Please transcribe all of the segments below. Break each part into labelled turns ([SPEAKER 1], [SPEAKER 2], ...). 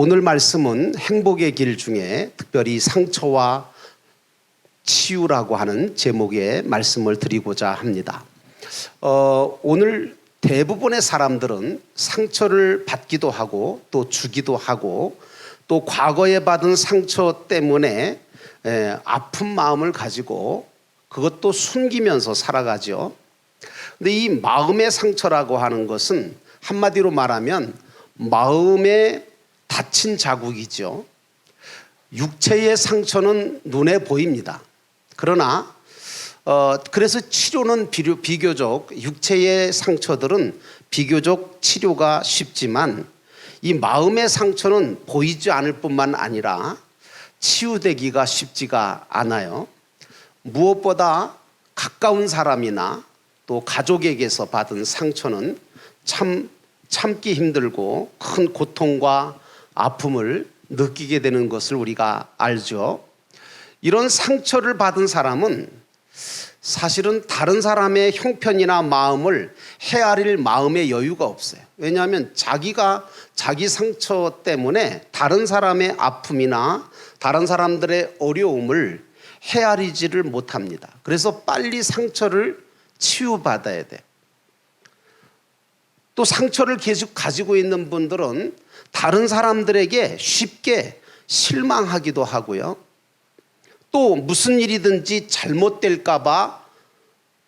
[SPEAKER 1] 오늘 말씀은 행복의 길 중에 특별히 상처와 치유라고 하는 제목의 말씀을 드리고자 합니다. 오늘 대부분의 사람들은 상처를 받기도 하고 또 주기도 하고 또 과거에 받은 상처 때문에 아픈 마음을 가지고 그것도 숨기면서 살아가죠. 근데 이 마음의 상처라고 하는 것은 한마디로 말하면 마음에 다친 자국이죠. 육체의 상처는 눈에 보입니다. 그러나 그래서 치료는 비교적 육체의 상처들은 비교적 치료가 쉽지만 이 마음의 상처는 보이지 않을 뿐만 아니라 치유되기가 쉽지가 않아요. 무엇보다 가까운 사람이나 또 가족에게서 받은 상처는 참기 힘들고 큰 고통과 아픔을 느끼게 되는 것을 우리가 알죠. 이런 상처를 받은 사람은 사실은 다른 사람의 형편이나 마음을 헤아릴 마음의 여유가 없어요. 왜냐하면 자기가 자기 상처 때문에 다른 사람의 아픔이나 다른 사람들의 어려움을 헤아리지를 못합니다. 그래서 빨리 상처를 치유받아야 돼요. 또 상처를 계속 가지고 있는 분들은 다른 사람들에게 쉽게 실망하기도 하고요. 또 무슨 일이든지 잘못될까 봐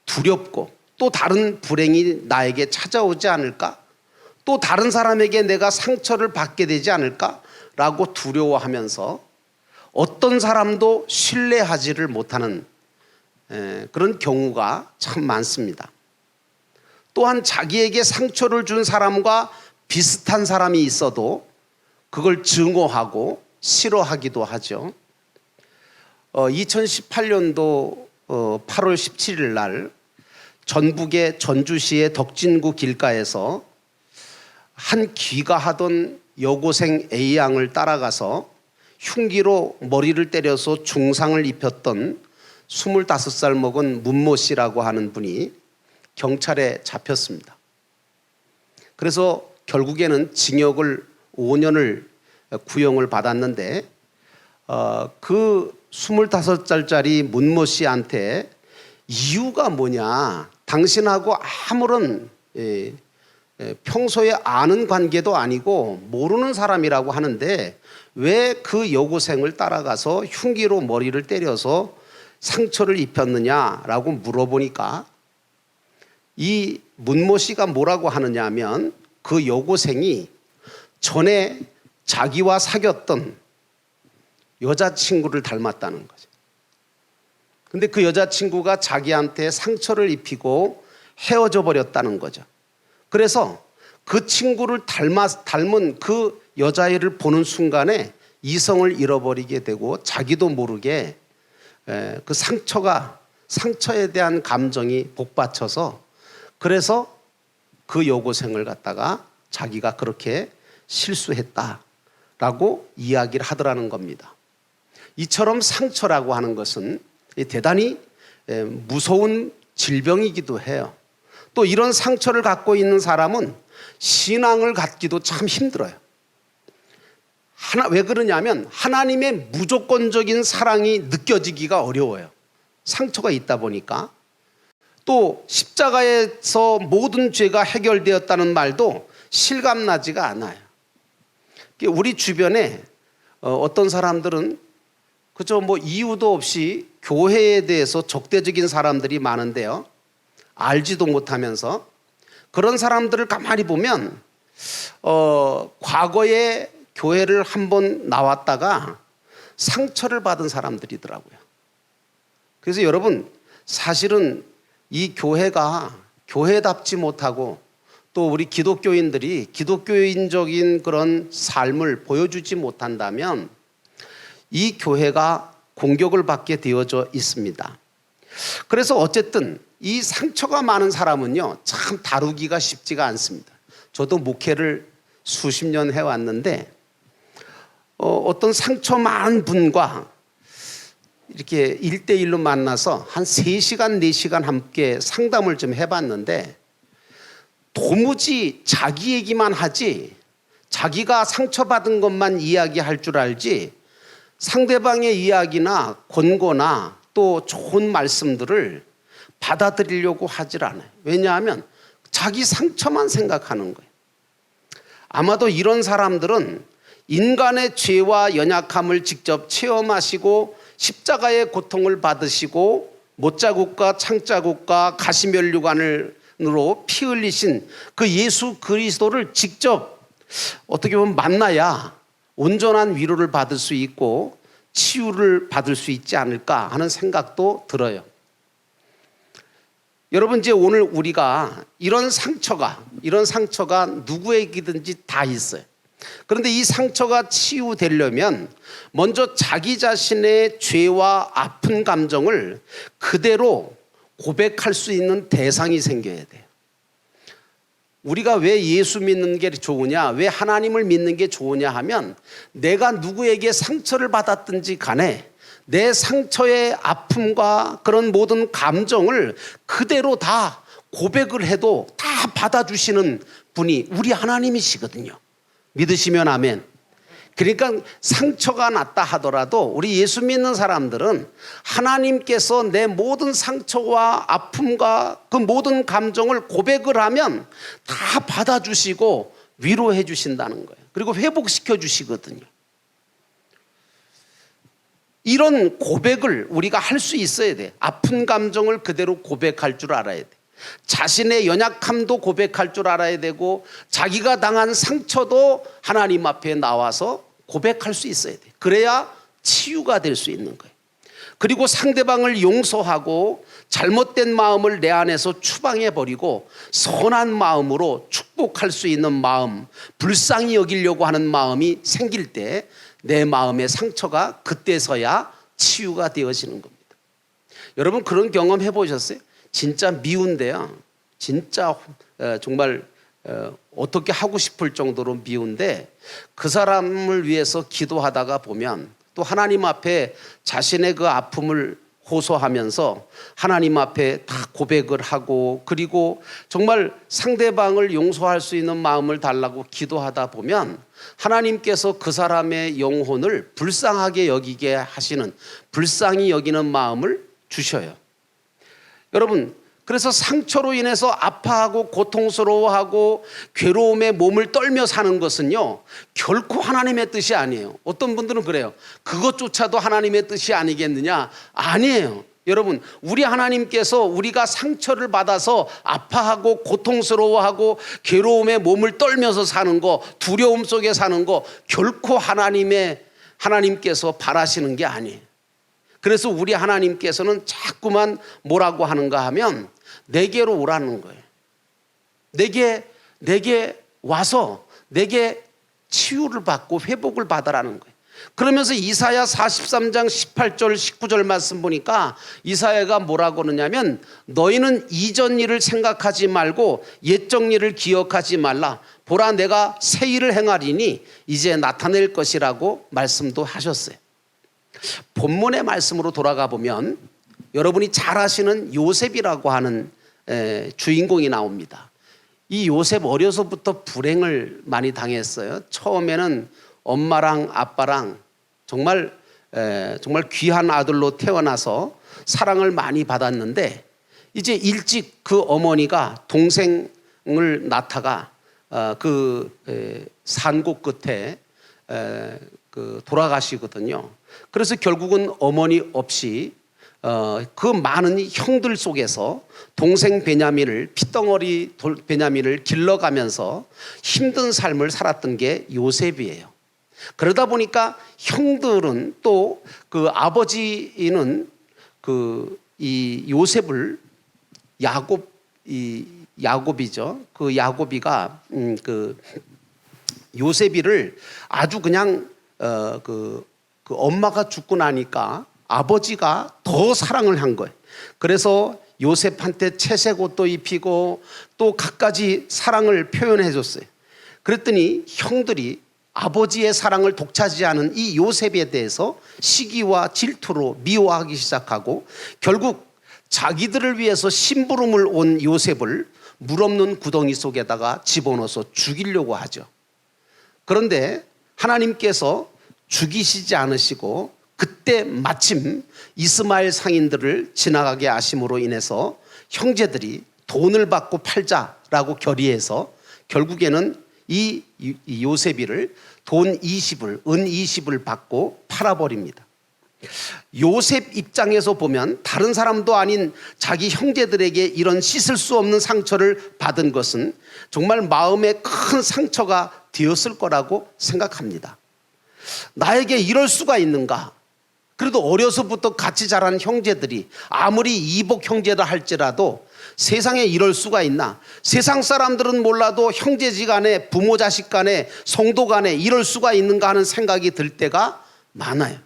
[SPEAKER 1] 두렵고 또 다른 불행이 나에게 찾아오지 않을까? 또 다른 사람에게 내가 상처를 받게 되지 않을까? 라고 두려워하면서 어떤 사람도 신뢰하지를 못하는 그런 경우가 참 많습니다. 또한 자기에게 상처를 준 사람과 비슷한 사람이 있어도 그걸 증오하고 싫어하기도 하죠. 2018년도 8월 17일 날 전북의 전주시의 덕진구 길가에서 한 귀가하던 여고생 A양을 따라가서 흉기로 머리를 때려서 중상을 입혔던 25살 먹은 문모 씨라고 하는 분이 경찰에 잡혔습니다. 그래서 결국에는 징역을 5년을 구형을 받았는데 그 25살짜리 문모 씨한테 이유가 뭐냐, 당신하고 아무런 평소에 아는 관계도 아니고 모르는 사람이라고 하는데 왜 그 여고생을 따라가서 흉기로 머리를 때려서 상처를 입혔느냐라고 물어보니까 이 문모 씨가 뭐라고 하느냐 하면 그 여고생이 전에 자기와 사귀었던 여자친구를 닮았다는 거죠. 근데 그 여자친구가 자기한테 상처를 입히고 헤어져 버렸다는 거죠. 그래서 그 친구를 닮은 그 여자애를 보는 순간에 이성을 잃어버리게 되고 자기도 모르게 그 상처에 대한 감정이 복받쳐서 그래서 그 여고생을 갖다가 자기가 그렇게 실수했다라고 이야기를 하더라는 겁니다. 이처럼 상처라고 하는 것은 대단히 무서운 질병이기도 해요. 또 이런 상처를 갖고 있는 사람은 신앙을 갖기도 참 힘들어요. 왜 그러냐면 하나님의 무조건적인 사랑이 느껴지기가 어려워요. 상처가 있다 보니까. 또 십자가에서 모든 죄가 해결되었다는 말도 실감나지가 않아요. 우리 주변에 어떤 사람들은 그저 이유도 없이 교회에 대해서 적대적인 사람들이 많은데요. 알지도 못하면서 그런 사람들을 가만히 보면 과거에 교회를 한번 나왔다가 상처를 받은 사람들이더라고요. 그래서 여러분, 사실은 이 교회가 교회답지 못하고 또 우리 기독교인들이 기독교인적인 그런 삶을 보여주지 못한다면 이 교회가 공격을 받게 되어져 있습니다. 그래서 어쨌든 이 상처가 많은 사람은요, 참 다루기가 쉽지가 않습니다. 저도 목회를 수십 년 해왔는데 어떤 상처 많은 분과 이렇게 1대1로 만나서 한 3시간, 4시간 함께 상담을 좀 해봤는데 도무지 자기 얘기만 하지 자기가 상처받은 것만 이야기할 줄 알지 상대방의 이야기나 권고나 또 좋은 말씀들을 받아들이려고 하질 않아요. 왜냐하면 자기 상처만 생각하는 거예요. 아마도 이런 사람들은 인간의 죄와 연약함을 직접 체험하시고 십자가의 고통을 받으시고 못자국과 창자국과 가시면류관으로 피 흘리신 그 예수 그리스도를 직접 어떻게 보면 만나야 온전한 위로를 받을 수 있고 치유를 받을 수 있지 않을까 하는 생각도 들어요. 여러분, 이제 오늘 우리가 이런 상처가 누구에게든지 다 있어요. 그런데 이 상처가 치유되려면 먼저 자기 자신의 죄와 아픈 감정을 그대로 고백할 수 있는 대상이 생겨야 돼요. 우리가 왜 예수 믿는 게 좋으냐, 왜 하나님을 믿는 게 좋으냐 하면 내가 누구에게 상처를 받았든지 간에 내 상처의 아픔과 그런 모든 감정을 그대로 다 고백을 해도 다 받아주시는 분이 우리 하나님이시거든요. 믿으시면 아멘. 그러니까 상처가 났다 하더라도 우리 예수 믿는 사람들은 하나님께서 내 모든 상처와 아픔과 그 모든 감정을 고백을 하면 다 받아주시고 위로해 주신다는 거예요. 그리고 회복시켜 주시거든요. 이런 고백을 우리가 할 수 있어야 돼. 아픈 감정을 그대로 고백할 줄 알아야 돼. 자신의 연약함도 고백할 줄 알아야 되고 자기가 당한 상처도 하나님 앞에 나와서 고백할 수 있어야 돼. 그래야 치유가 될 수 있는 거예요. 그리고 상대방을 용서하고 잘못된 마음을 내 안에서 추방해버리고 선한 마음으로 축복할 수 있는 마음, 불쌍히 여기려고 하는 마음이 생길 때 내 마음의 상처가 그때서야 치유가 되어지는 겁니다. 여러분, 그런 경험 해보셨어요? 진짜 미운데요. 진짜 정말 어떻게 하고 싶을 정도로 미운데 그 사람을 위해서 기도하다가 보면 또 하나님 앞에 자신의 그 아픔을 호소하면서 하나님 앞에 다 고백을 하고 그리고 정말 상대방을 용서할 수 있는 마음을 달라고 기도하다 보면 하나님께서 그 사람의 영혼을 불쌍하게 여기게 하시는, 불쌍히 여기는 마음을 주셔요. 여러분, 그래서 상처로 인해서 아파하고 고통스러워하고 괴로움에 몸을 떨며 사는 것은요 결코 하나님의 뜻이 아니에요. 어떤 분들은 그래요. 그것조차도 하나님의 뜻이 아니겠느냐? 아니에요. 여러분, 우리 하나님께서 우리가 상처를 받아서 아파하고 고통스러워하고 괴로움에 몸을 떨면서 사는 거, 두려움 속에 사는 거 결코 하나님께서 바라시는 게 아니에요. 그래서 우리 하나님께서는 자꾸만 뭐라고 하는가 하면 내게로 오라는 거예요. 내게 와서 내게 치유를 받고 회복을 받으라는 거예요. 그러면서 이사야 43장 18절 19절 말씀 보니까 이사야가 뭐라고 그러냐면 너희는 이전 일을 생각하지 말고 옛적 일을 기억하지 말라. 보라, 내가 새 일을 행하리니 이제 나타낼 것이라고 말씀도 하셨어요. 본문의 말씀으로 돌아가 보면 여러분이 잘 아시는 요셉이라고 하는 주인공이 나옵니다. 이 요셉 어려서부터 불행을 많이 당했어요. 처음에는 엄마랑 아빠랑 정말 귀한 아들로 태어나서 사랑을 많이 받았는데 이제 일찍 그 어머니가 동생을 낳다가 그 산고 끝에 돌아가시거든요. 그래서 결국은 어머니 없이 그 많은 형들 속에서 동생 베냐민을, 핏덩어리 베냐민을 길러가면서 힘든 삶을 살았던 게 요셉이에요. 그러다 보니까 형들은 또 그 아버지는 이 요셉을 야곱이죠. 그 야곱이가 그 요셉이를 아주 그냥 그 엄마가 죽고 나니까 아버지가 더 사랑을 한 거예요. 그래서 요셉한테 채색 옷도 입히고 또 갖가지 사랑을 표현해 줬어요. 그랬더니 형들이 아버지의 사랑을 독차지하는 이 요셉에 대해서 시기와 질투로 미워하기 시작하고 결국 자기들을 위해서 심부름을 온 요셉을 물 없는 구덩이 속에다가 집어넣어서 죽이려고 하죠. 그런데 하나님께서 죽이시지 않으시고 그때 마침 이스마엘 상인들을 지나가게 하심으로 인해서 형제들이 돈을 받고 팔자라고 결의해서 결국에는 이 요셉이를 돈 20을, 은 20을 받고 팔아버립니다. 요셉 입장에서 보면 다른 사람도 아닌 자기 형제들에게 이런 씻을 수 없는 상처를 받은 것은 정말 마음에 큰 상처가 되었을 거라고 생각합니다. 나에게 이럴 수가 있는가? 그래도 어려서부터 같이 자란 형제들이 아무리 이복 형제라 할지라도 세상에 이럴 수가 있나? 세상 사람들은 몰라도 형제지간에, 부모 자식 간에, 성도 간에 이럴 수가 있는가 하는 생각이 들 때가 많아요.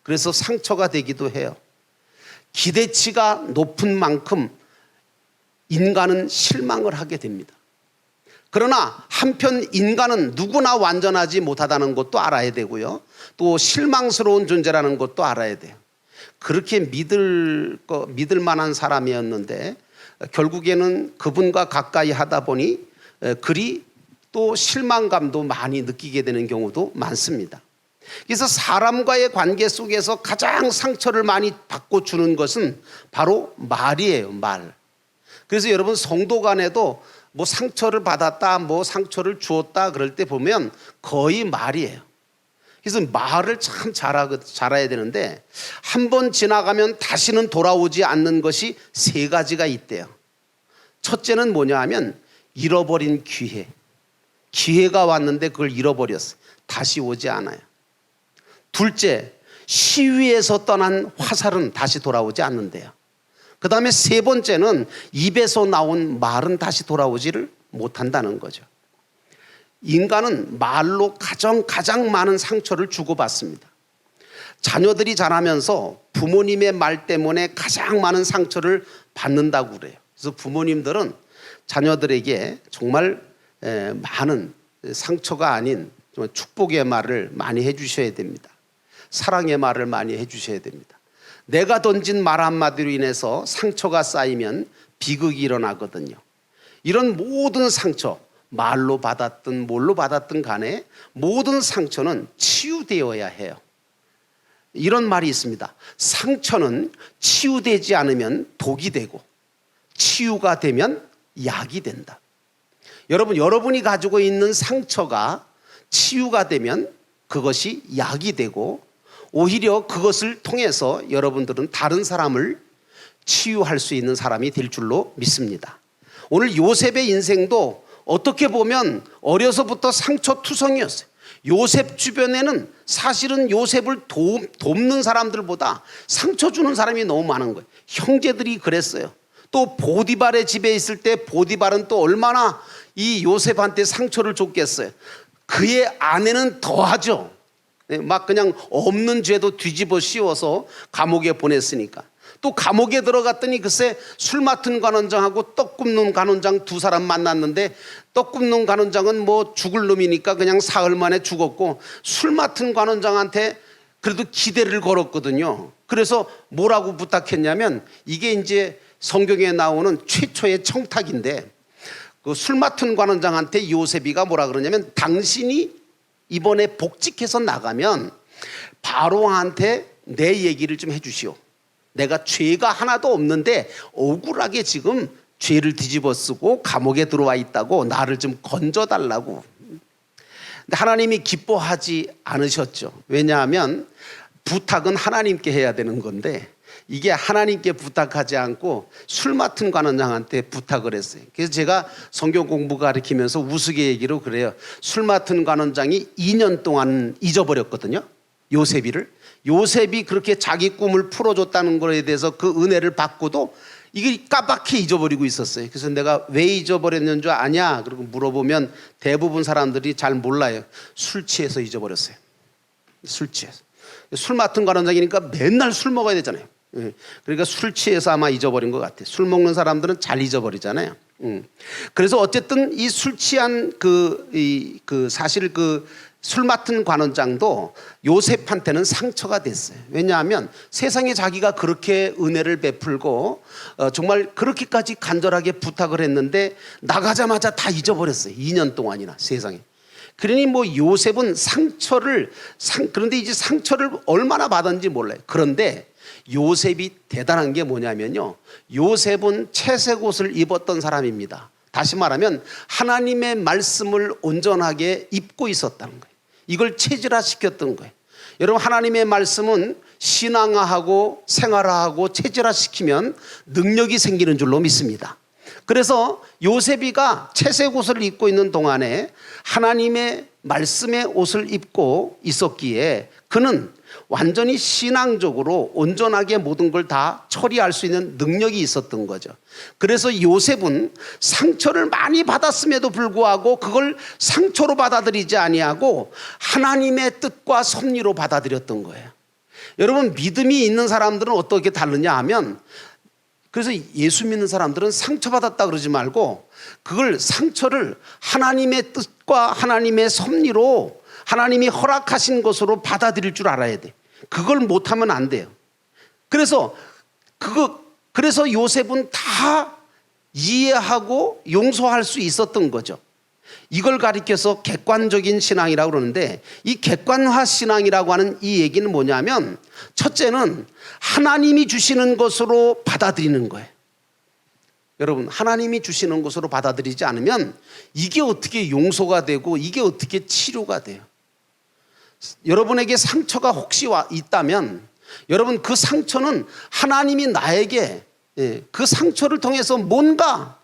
[SPEAKER 1] 그래서 상처가 되기도 해요. 기대치가 높은 만큼 인간은 실망을 하게 됩니다. 그러나 한편 인간은 누구나 완전하지 못하다는 것도 알아야 되고요. 또 실망스러운 존재라는 것도 알아야 돼요. 그렇게 믿을 만한 사람이었는데 결국에는 그분과 가까이 하다 보니 그리 또 실망감도 많이 느끼게 되는 경우도 많습니다. 그래서 사람과의 관계 속에서 가장 상처를 많이 받고 주는 것은 바로 말이에요, 말. 그래서 여러분 성도 간에도 뭐 상처를 받았다, 뭐 상처를 주었다 그럴 때 보면 거의 말이에요. 그래서 말을 참 잘해야 되는데 한 번 지나가면 다시는 돌아오지 않는 것이 세 가지가 있대요. 첫째는 뭐냐 하면 잃어버린 기회. 기회가 왔는데 그걸 잃어버렸어. 다시 오지 않아요. 둘째, 시위에서 떠난 화살은 다시 돌아오지 않는데요. 그 다음에 세 번째는 입에서 나온 말은 다시 돌아오지를 못한다는 거죠. 인간은 말로 가장 많은 상처를 주고받습니다. 자녀들이 자라면서 부모님의 말 때문에 가장 많은 상처를 받는다고 그래요. 그래서 부모님들은 자녀들에게 정말 많은 상처가 아닌 정말 축복의 말을 많이 해주셔야 됩니다. 사랑의 말을 많이 해주셔야 됩니다. 내가 던진 말 한마디로 인해서 상처가 쌓이면 비극이 일어나거든요. 이런 모든 상처, 말로 받았든 뭘로 받았든 간에 모든 상처는 치유되어야 해요. 이런 말이 있습니다. 상처는 치유되지 않으면 독이 되고 치유가 되면 약이 된다. 여러분이 가지고 있는 상처가 치유가 되면 그것이 약이 되고 오히려 그것을 통해서 여러분들은 다른 사람을 치유할 수 있는 사람이 될 줄로 믿습니다. 오늘 요셉의 인생도 어떻게 보면 어려서부터 상처투성이었어요. 요셉 주변에는 사실은 요셉을 돕는 사람들보다 상처 주는 사람이 너무 많은 거예요. 형제들이 그랬어요. 또 보디발의 집에 있을 때 보디발은 또 얼마나 이 요셉한테 상처를 줬겠어요. 그의 아내는 더하죠. 막 그냥 없는 죄도 뒤집어 씌워서 감옥에 보냈으니까. 또 감옥에 들어갔더니 글쎄 술 맡은 관원장하고 떡 굽는 관원장 두 사람 만났는데 떡 굽는 관원장은 뭐 죽을 놈이니까 그냥 사흘 만에 죽었고 술 맡은 관원장한테 그래도 기대를 걸었거든요. 그래서 뭐라고 부탁했냐면 이게 이제 성경에 나오는 최초의 청탁인데 그 술 맡은 관원장한테 요셉이가 뭐라 그러냐면 당신이 이번에 복직해서 나가면 바로한테 내 얘기를 좀 해주시오. 내가 죄가 하나도 없는데 억울하게 지금 죄를 뒤집어 쓰고 감옥에 들어와 있다고 나를 좀 건져달라고. 근데 하나님이 기뻐하지 않으셨죠. 왜냐하면 부탁은 하나님께 해야 되는 건데 이게 하나님께 부탁하지 않고 술 맡은 관원장한테 부탁을 했어요. 그래서 제가 성경 공부 가르치면서 우스갯얘기로 그래요. 술 맡은 관원장이 2년 동안 잊어버렸거든요. 요셉이 그렇게 자기 꿈을 풀어줬다는 것에 대해서 그 은혜를 받고도 이게 까맣게 잊어버리고 있었어요. 그래서 내가 왜 잊어버렸는 줄 아냐? 그리고 물어보면 대부분 사람들이 잘 몰라요. 술 취해서 잊어버렸어요. 술 취해서. 술 맡은 관원장이니까 맨날 술 먹어야 되잖아요. 그러니까 술 취해서 아마 잊어버린 것 같아요. 술 먹는 사람들은 잘 잊어버리잖아요. 그래서 어쨌든 이 술 취한 사실 술 맡은 관원장도 요셉한테는 상처가 됐어요. 왜냐하면 세상에 자기가 그렇게 은혜를 베풀고 정말 그렇게까지 간절하게 부탁을 했는데 나가자마자 다 잊어버렸어요. 2년 동안이나 세상에. 그러니 뭐 요셉은 그런데 이제 상처를 얼마나 받았는지 몰라요. 그런데 요셉이 대단한 게 뭐냐면요, 요셉은 채색 옷을 입었던 사람입니다. 다시 말하면 하나님의 말씀을 온전하게 입고 있었다는 거예요. 이걸 체질화시켰던 거예요. 여러분, 하나님의 말씀은 신앙화하고 생활화하고 체질화시키면 능력이 생기는 줄로 믿습니다. 그래서 요셉이가 채색 옷을 입고 있는 동안에 하나님의 말씀의 옷을 입고 있었기에 그는 완전히 신앙적으로 온전하게 모든 걸 다 처리할 수 있는 능력이 있었던 거죠. 그래서 요셉은 상처를 많이 받았음에도 불구하고 그걸 상처로 받아들이지 아니하고 하나님의 뜻과 섭리로 받아들였던 거예요. 여러분, 믿음이 있는 사람들은 어떻게 다르냐 하면, 그래서 예수 믿는 사람들은 상처받았다 그러지 말고 그걸 상처를 하나님의 뜻과 하나님의 섭리로 하나님이 허락하신 것으로 받아들일 줄 알아야 돼. 그걸 못하면 안 돼요. 그래서 요셉은 다 이해하고 용서할 수 있었던 거죠. 이걸 가리켜서 객관적인 신앙이라고 그러는데, 이 객관화 신앙이라고 하는 이 얘기는 뭐냐면, 첫째는 하나님이 주시는 것으로 받아들이는 거예요. 여러분, 하나님이 주시는 것으로 받아들이지 않으면 이게 어떻게 용서가 되고 이게 어떻게 치료가 돼요? 여러분에게 상처가 혹시 있다면 여러분, 그 상처는 하나님이 나에게 그 상처를 통해서 뭔가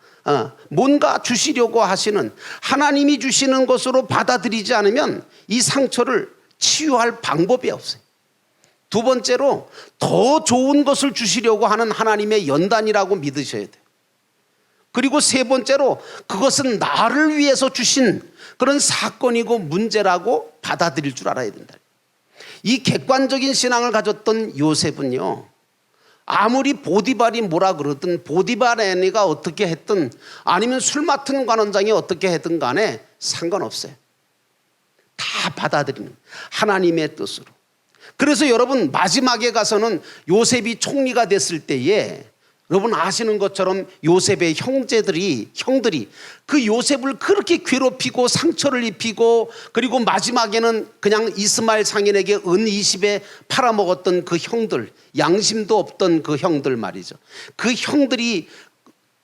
[SPEAKER 1] 주시려고 하시는, 하나님이 주시는 것으로 받아들이지 않으면 이 상처를 치유할 방법이 없어요. 두 번째로, 더 좋은 것을 주시려고 하는 하나님의 연단이라고 믿으셔야 돼요. 그리고 세 번째로, 그것은 나를 위해서 주신 그런 사건이고 문제라고 받아들일 줄 알아야 된다. 이 객관적인 신앙을 가졌던 요셉은요, 아무리 보디발이 뭐라 그러든, 보디발 애니가 어떻게 했든, 아니면 술 맡은 관원장이 어떻게 했든 간에 상관없어요. 다 받아들이는 하나님의 뜻으로. 그래서 여러분, 마지막에 가서는 요셉이 총리가 됐을 때에 여러분 아시는 것처럼 요셉의 형들이 그 요셉을 그렇게 괴롭히고 상처를 입히고, 그리고 마지막에는 그냥 이스마엘 상인에게 은 20에 팔아먹었던 그 형들, 양심도 없던 그 형들 말이죠. 그 형들이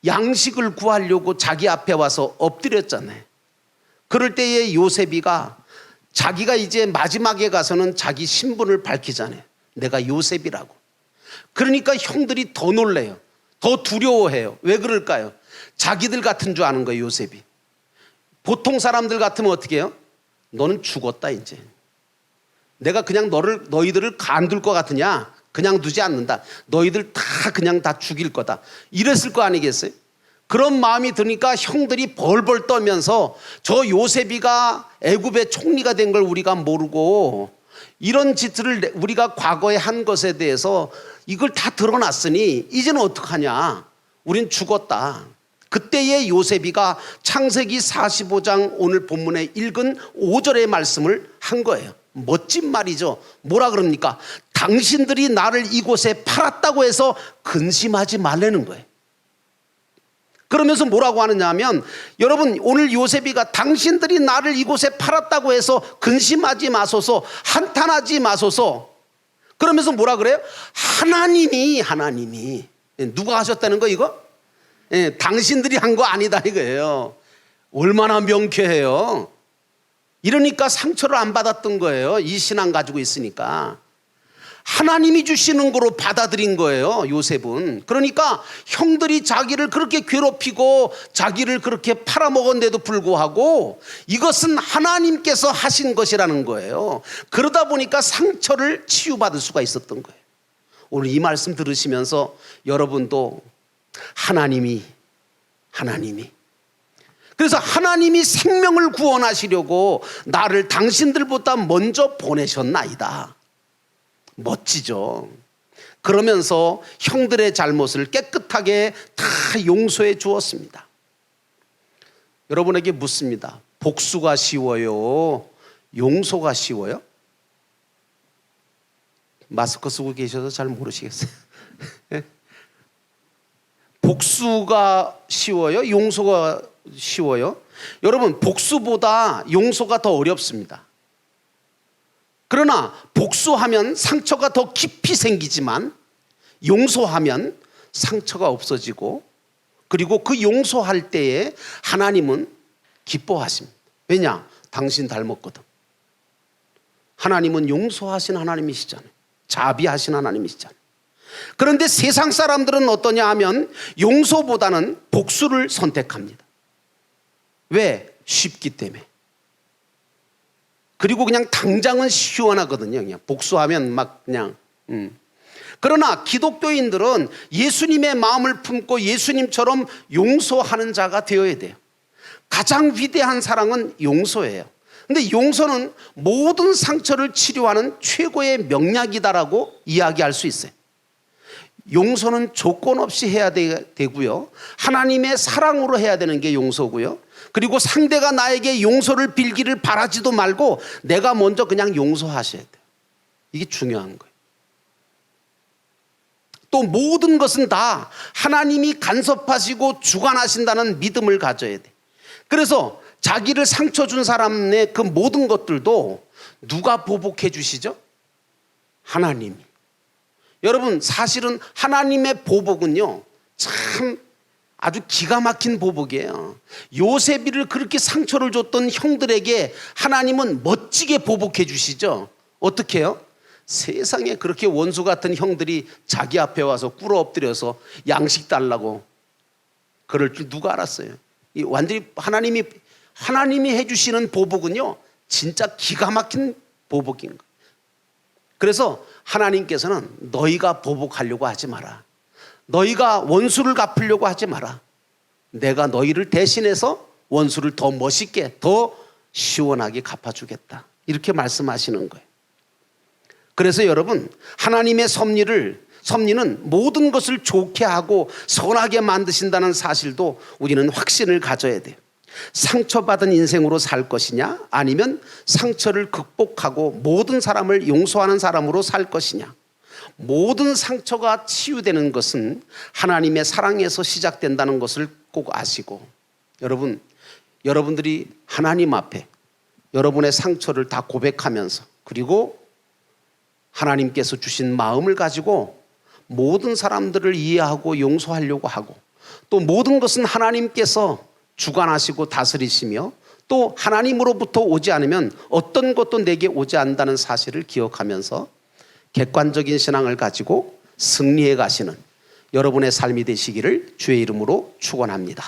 [SPEAKER 1] 양식을 구하려고 자기 앞에 와서 엎드렸잖아요. 그럴 때에 요셉이가 자기가 이제 마지막에 가서는 자기 신분을 밝히잖아요. 내가 요셉이라고. 그러니까 형들이 더 놀래요. 더 두려워해요. 왜 그럴까요? 자기들 같은 줄 아는 거예요, 요셉이. 보통 사람들 같으면 어떻게 해요? 너는 죽었다 이제. 내가 그냥 너희들을 간둘 것 같으냐? 그냥 두지 않는다. 너희들 다 그냥 다 죽일 거다. 이랬을 거 아니겠어요? 그런 마음이 드니까 형들이 벌벌 떨면서 저 요셉이가 애굽의 총리가 된 걸 우리가 모르고 이런 짓을 우리가 과거에 한 것에 대해서 이걸 다 드러났으니 이제는 어떡하냐? 우린 죽었다. 그때의 요셉이가 창세기 45장 오늘 본문에 읽은 5절의 말씀을 한 거예요. 멋진 말이죠. 뭐라 그럽니까? 당신들이 나를 이곳에 팔았다고 해서 근심하지 말라는 거예요. 그러면서 뭐라고 하느냐 하면, 여러분, 오늘 요셉이가 당신들이 나를 이곳에 팔았다고 해서 근심하지 마소서, 한탄하지 마소서. 그러면서 뭐라 그래요? 하나님이 누가 하셨다는 거 이거? 당신들이 한 거 아니다 이거예요. 얼마나 명쾌해요. 이러니까 상처를 안 받았던 거예요. 이 신앙 가지고 있으니까. 하나님이 주시는 거로 받아들인 거예요, 요셉은. 그러니까 형들이 자기를 그렇게 괴롭히고 자기를 그렇게 팔아먹었는데도 불구하고 이것은 하나님께서 하신 것이라는 거예요. 그러다 보니까 상처를 치유받을 수가 있었던 거예요. 오늘 이 말씀 들으시면서 여러분도 하나님이 그래서 하나님이 생명을 구원하시려고 나를 당신들보다 먼저 보내셨나이다. 멋지죠. 그러면서 형들의 잘못을 깨끗하게 다 용서해 주었습니다. 여러분에게 묻습니다. 복수가 쉬워요? 용서가 쉬워요? 마스크 쓰고 계셔서 잘 모르시겠어요. 복수가 쉬워요? 용서가 쉬워요? 여러분, 복수보다 용서가 더 어렵습니다. 그러나 복수하면 상처가 더 깊이 생기지만 용서하면 상처가 없어지고, 그리고 그 용서할 때에 하나님은 기뻐하십니다. 왜냐? 당신 닮았거든. 하나님은 용서하신 하나님이시잖아요. 자비하신 하나님이시잖아요. 그런데 세상 사람들은 어떠냐 하면 용서보다는 복수를 선택합니다. 왜? 쉽기 때문에. 그리고 그냥 당장은 시원하거든요. 그냥 복수하면 막 그냥. 그러나 기독교인들은 예수님의 마음을 품고 예수님처럼 용서하는 자가 되어야 돼요. 가장 위대한 사랑은 용서예요. 근데 용서는 모든 상처를 치료하는 최고의 명약이다라고 이야기할 수 있어요. 용서는 조건 없이 해야 되고요. 하나님의 사랑으로 해야 되는 게 용서고요. 그리고 상대가 나에게 용서를 빌기를 바라지도 말고 내가 먼저 그냥 용서하셔야 돼요. 이게 중요한 거예요. 또 모든 것은 다 하나님이 간섭하시고 주관하신다는 믿음을 가져야 돼. 그래서 자기를 상처 준 사람의 그 모든 것들도 누가 보복해 주시죠? 하나님이. 여러분, 사실은 하나님의 보복은요, 참 아주 기가 막힌 보복이에요. 요셉이를 그렇게 상처를 줬던 형들에게 하나님은 멋지게 보복해 주시죠. 어떻게 해요? 세상에 그렇게 원수 같은 형들이 자기 앞에 와서 꿇어 엎드려서 양식 달라고 그럴 줄 누가 알았어요? 이 완전히 하나님이 해주시는 보복은요, 진짜 기가 막힌 보복인 거예요. 그래서 하나님께서는 너희가 보복하려고 하지 마라. 너희가 원수를 갚으려고 하지 마라. 내가 너희를 대신해서 원수를 더 멋있게, 더 시원하게 갚아주겠다. 이렇게 말씀하시는 거예요. 그래서 여러분, 하나님의 섭리는 모든 것을 좋게 하고 선하게 만드신다는 사실도 우리는 확신을 가져야 돼요. 상처받은 인생으로 살 것이냐, 아니면 상처를 극복하고 모든 사람을 용서하는 사람으로 살 것이냐. 모든 상처가 치유되는 것은 하나님의 사랑에서 시작된다는 것을 꼭 아시고, 여러분들이 하나님 앞에 여러분의 상처를 다 고백하면서, 그리고 하나님께서 주신 마음을 가지고 모든 사람들을 이해하고 용서하려고 하고, 또 모든 것은 하나님께서 주관하시고 다스리시며, 또 하나님으로부터 오지 않으면 어떤 것도 내게 오지 않는다는 사실을 기억하면서 객관적인 신앙을 가지고 승리해 가시는 여러분의 삶이 되시기를 주의 이름으로 축원합니다.